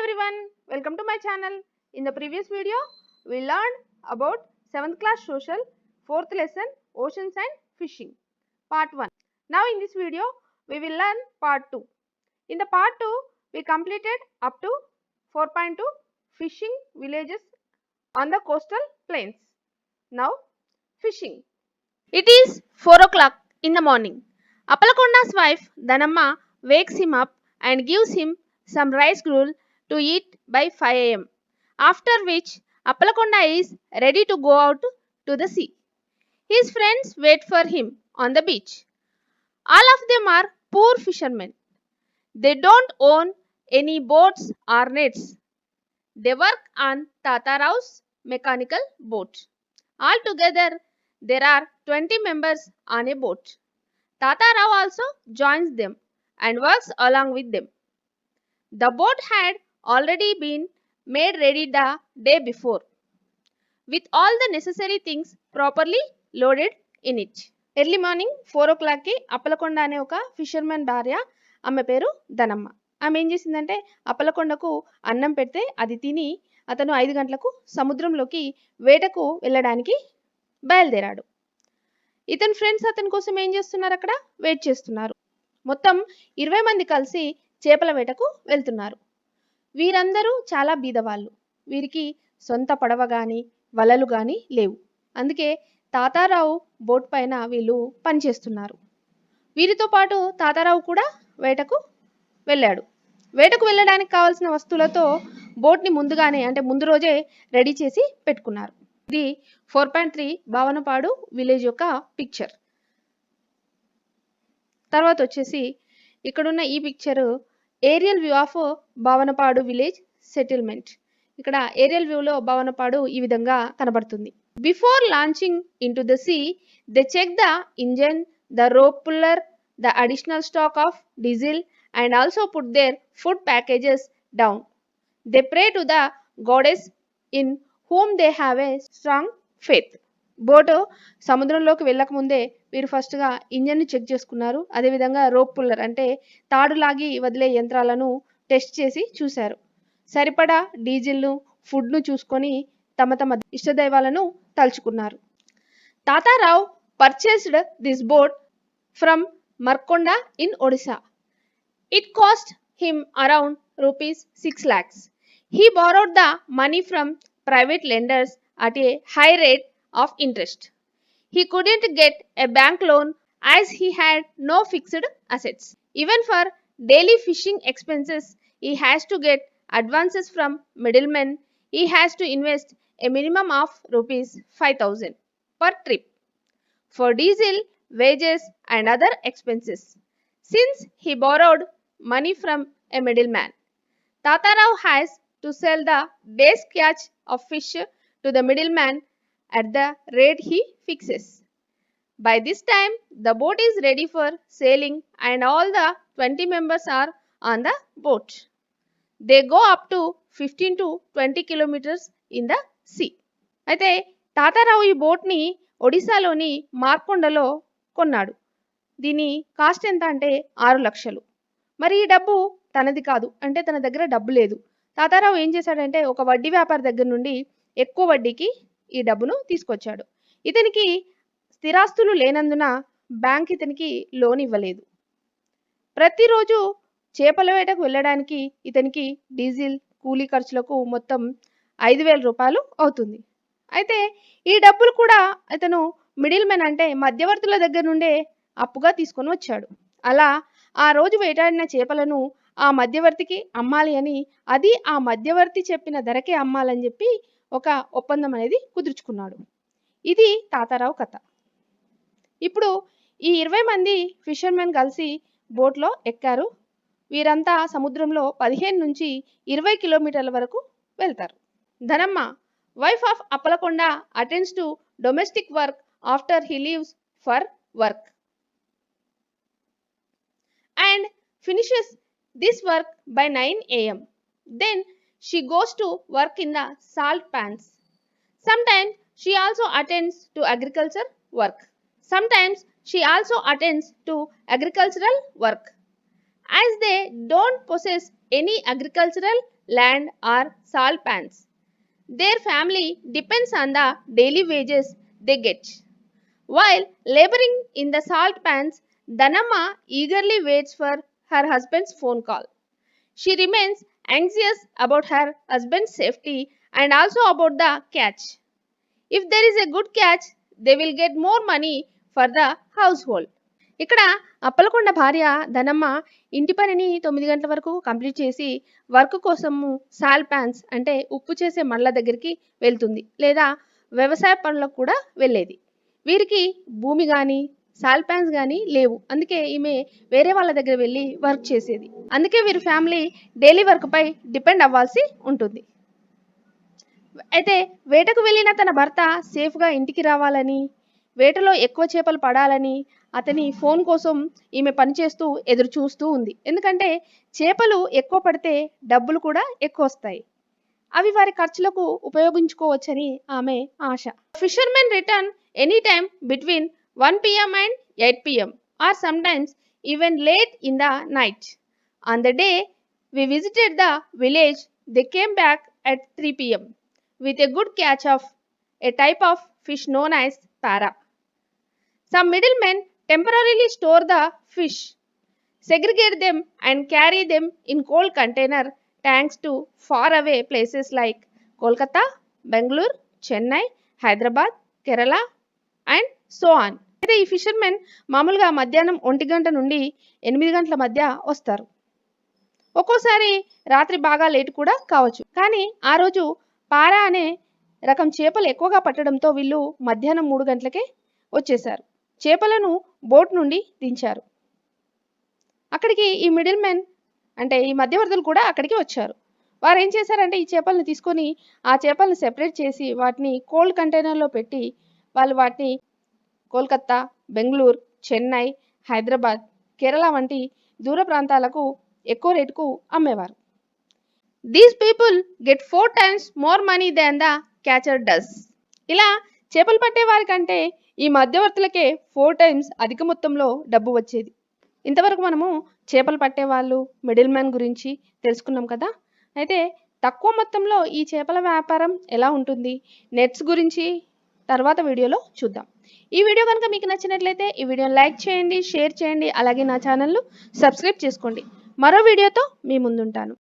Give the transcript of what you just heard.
everyone, welcome to my channel. In the previous video, we learned about 7th class social, 4th lesson oceans and fishing, part 1. Now in this video, we will learn part 2. In the part 2, we completed up to 4.2 fishing villages on the coastal plains. Now fishing. It is 4 o'clock in the morning. Appalakonda's wife Dhanamma wakes him up and gives him some rice gruel to eat by 5 am. After which Appalakonda is ready to go out to the sea. His friends wait for him on the beach. All of them are poor fishermen. They don't own any boats or nets. They work on Tata Rao's mechanical boat. Altogether, there are 20 members on a boat. Tata Rao also joins them and works along with them. The boat had already been made ready the day before, with all the necessary things properly loaded in it. Early morning 4 o'clockకి అప్పలకొండ అనే ఒక fishermen భార్య, ఆమె పేరు ధనమ్మ. ఆమె ఏం చేసిందంటే అప్పలకొండకు అన్నం పెడితే అది తిని అతను 5 గంటలకు సముద్రంలోకి వేటకు వెళ్ళడానికి బయలుదేరాడు. ఇతని ఫ్రెండ్స్ అతని కోసం ఏం చేస్తున్నారు, అక్కడ వెయిట్ చేస్తున్నారు. మొత్తం 20 మంది కలిసి చేపల వేటకు వెళ్తున్నారు. వీరందరూ చాలా బీదవాళ్ళు. వీరికి సొంత పడవ కానీ వలలు కానీ లేవు. అందుకే తాతారావు బోట్ పైన వీళ్ళు పనిచేస్తున్నారు. వీరితో పాటు తాతారావు కూడా వేటకు వెళ్ళాడు. వేటకు వెళ్ళడానికి కావాల్సిన వస్తువులతో బోట్ని ముందుగానే అంటే ముందు రోజే రెడీ చేసి పెట్టుకున్నారు. ఇది 4.3 భావనపాడు విలేజ్ యొక్క పిక్చర్. తర్వాత వచ్చేసి ఇక్కడున్న ఈ picture aerial view of Bhavanapadu village settlement. ఇక్కడ ఏరియల్ వ్యూలో భావనపాడు ఈ విధంగా కనబడుతుంది. Before launching into the sea they check the engine, the rope puller, the additional stock of diesel and also put their food packages down. They pray to the goddess in whom they have a strong faith. Boat సముద్రంలోకి వెళ్ళకముందే వీరు ఫస్ట్గా ఇంజన్ని check చేసుకున్నారు. అదేవిధంగా rope puller అంటే తాడు లాగి వదిలే యంత్రాలను టెస్ట్ చేసి చూశారు. సరిపడా డీజిల్ను, ఫుడ్ను చూసుకొని తమ తమ ఇష్టదైవాలను తలుచుకున్నారు. Tatarao purchased this boat from Markonda in Odisha. It cost him around ₹6 lakhs. He borrowed the money from private lenders at a high rate of interest. He couldn't get a bank loan as he had no fixed assets. Even for daily fishing expenses, he has to get advances from middlemen. He has to invest a minimum of ₹5,000 per trip for diesel, wages and other expenses. Since he borrowed money from a middleman, Tatarao has to sell the day's catch of fish to the middleman at the rate he fixes. By this time, the boat is ready for sailing and all the 20 members are on the boat. They go up to 15 to 20 kilometers in the sea. అయితే తాతారావు ఈ బోట్ని ఒడిశాలోని మార్కొండలో కొన్నాడు. దీని cost ఎంత అంటే 6 లక్షలు. మరి ఈ డబ్బు తనది కాదు, అంటే తన దగ్గర డబ్బు లేదు. తాతారావు ఏం చేశాడంటే ఒక వడ్డీ వ్యాపారి దగ్గర నుండి ఎక్కువ వడ్డీకి ఈ డబ్బును తీసుకొచ్చాడు. ఇతనికి స్థిరాస్తులు లేనందున బ్యాంక్ ఇతనికి లోన్ ఇవ్వలేదు. ప్రతిరోజు చేపల వేటకు వెళ్ళడానికి ఇతనికి డీజిల్, కూలీ ఖర్చులకు మొత్తం ₹5,000 అవుతుంది. అయితే ఈ డబ్బులు కూడా ఇతను మిడిల్ మెన్ అంటే మధ్యవర్తుల దగ్గర నుండే అప్పుగా తీసుకొని వచ్చాడు. అలా ఆ రోజు వేటాడిన చేపలను ఆ మధ్యవర్తికి అమ్మాలి అని, అది ఆ మధ్యవర్తి చెప్పిన ధరకే అమ్మాలని చెప్పి ఒక ఒప్పందం అనేది కుదుర్చుకున్నాడు. ఇది తాతారావు కథ. ఇప్పుడు ఈ 20 మంది ఫిషర్మెన్ కలిసి బోట్లో ఎక్కారు. వీరంతా సముద్రంలో 15 నుంచి 20 కిలోమీటర్ల వరకు వెళ్తారు. Dhanamma, wife of Appalakonda, attends to domestic work after he leaves for work and finishes this work by 9 am. Then she goes to work in the salt pans. Sometimes she also attends to agriculture work. Sometimes she also attends to agricultural work. As they don't possess any agricultural land or salt pans. Their family depends on the daily wages they get. While laboring in the salt pans, Dhanamma eagerly waits for her husband's phone call. She remains anxious about her husband's safety and also about the catch. If there is a good catch, they will get more money for the household. ఇక్కడ అప్పలకొండ భార్య ధనమ్మ ఇంటి పనిని 9 గంటల వరకు complete చేసి work కోసము సాల్ fans అంటే ఉప్పు చేసే మళ్ళ దగ్గరికి వెళ్తుంది లేదా వ్యవసాయ పనులకు కూడా వెళ్ళేది. వీరికి భూమి కానీ సాల్ ప్యాన్స్ కానీ లేవు. అందుకే ఈమె వేరే వాళ్ళ దగ్గర వెళ్ళి వర్క్ చేసేది. అందుకే వీరి ఫ్యామిలీ డైలీ వర్క్ పై డిపెండ్ అవ్వాల్సి ఉంటుంది. అయితే వేటకు వెళ్ళిన తన భర్త సేఫ్గా ఇంటికి రావాలని, వేటలో ఎక్కువ చేపలు పడాలని అతని ఫోన్ కోసం ఈమె పనిచేస్తూ ఎదురు చూస్తూ ఉంది. ఎందుకంటే చేపలు ఎక్కువ పడితే డబ్బులు కూడా ఎక్కువ వస్తాయి. అవి వారి ఖర్చులకు ఉపయోగించుకోవచ్చని ఆమె ఆశ. Fishermen return any time between 1 PM and 8 PM or sometimes even late in the night. On the day we visited the village, they came back at 3 PM with a good catch of a type of fish known as para. Some middlemen temporarily store the fish, segregate them and carry them in cold container tanks to faraway places like Kolkata, Bangalore, Chennai, Hyderabad, Kerala and so on. అయితే ఈ fishermen మామూలుగా మధ్యాహ్నం 1 గంట నుండి 8 గంటల మధ్య వస్తారు. ఒక్కోసారి రాత్రి బాగా లేట్ కూడా కావచ్చు. కానీ ఆ రోజు పారా అనే రకం చేపలు ఎక్కువగా పట్టడంతో వీళ్ళు మధ్యాహ్నం 3 గంటలకే వచ్చేశారు. చేపలను బోట్ నుండి దించారు. అక్కడికి ఈ మిడిల్ మెన్ అంటే ఈ మధ్యవర్తులు కూడా అక్కడికి వచ్చారు. వారు ఏం చేశారంటే ఈ చేపలను తీసుకొని ఆ చేపలను సెపరేట్ చేసి వాటిని కోల్డ్ కంటైనర్లో పెట్టి వాళ్ళు వాటిని కోల్కత్తా, బెంగళూరు, చెన్నై, హైదరాబాద్, కేరళ వంటి దూర ప్రాంతాలకు ఎక్కువ రేటుకు అమ్మేవారు. These people get 4 times more money than the catcher does. ఇలా చేపలు పట్టే వారి కంటే ఈ మధ్యవర్తులకే 4 times అధిక మొత్తంలో డబ్బు వచ్చేది. ఇంతవరకు మనము చేపలు పట్టే వాళ్ళు మిడిల్ మ్యాన్ గురించి తెలుసుకున్నాం కదా. అయితే తక్కువ మొత్తంలో ఈ చేపల వ్యాపారం ఎలా ఉంటుంది, నెట్స్ గురించి తర్వాత వీడియోలో చూద్దాం. ఈ వీడియో కనుక మీకు నచ్చినట్లయితే ఈ వీడియోని లైక్ చేయండి, షేర్ చేయండి, అలాగే నా ఛానల్ను సబ్స్క్రైబ్ చేసుకోండి. మరో వీడియోతో మీ ముందుంటాను.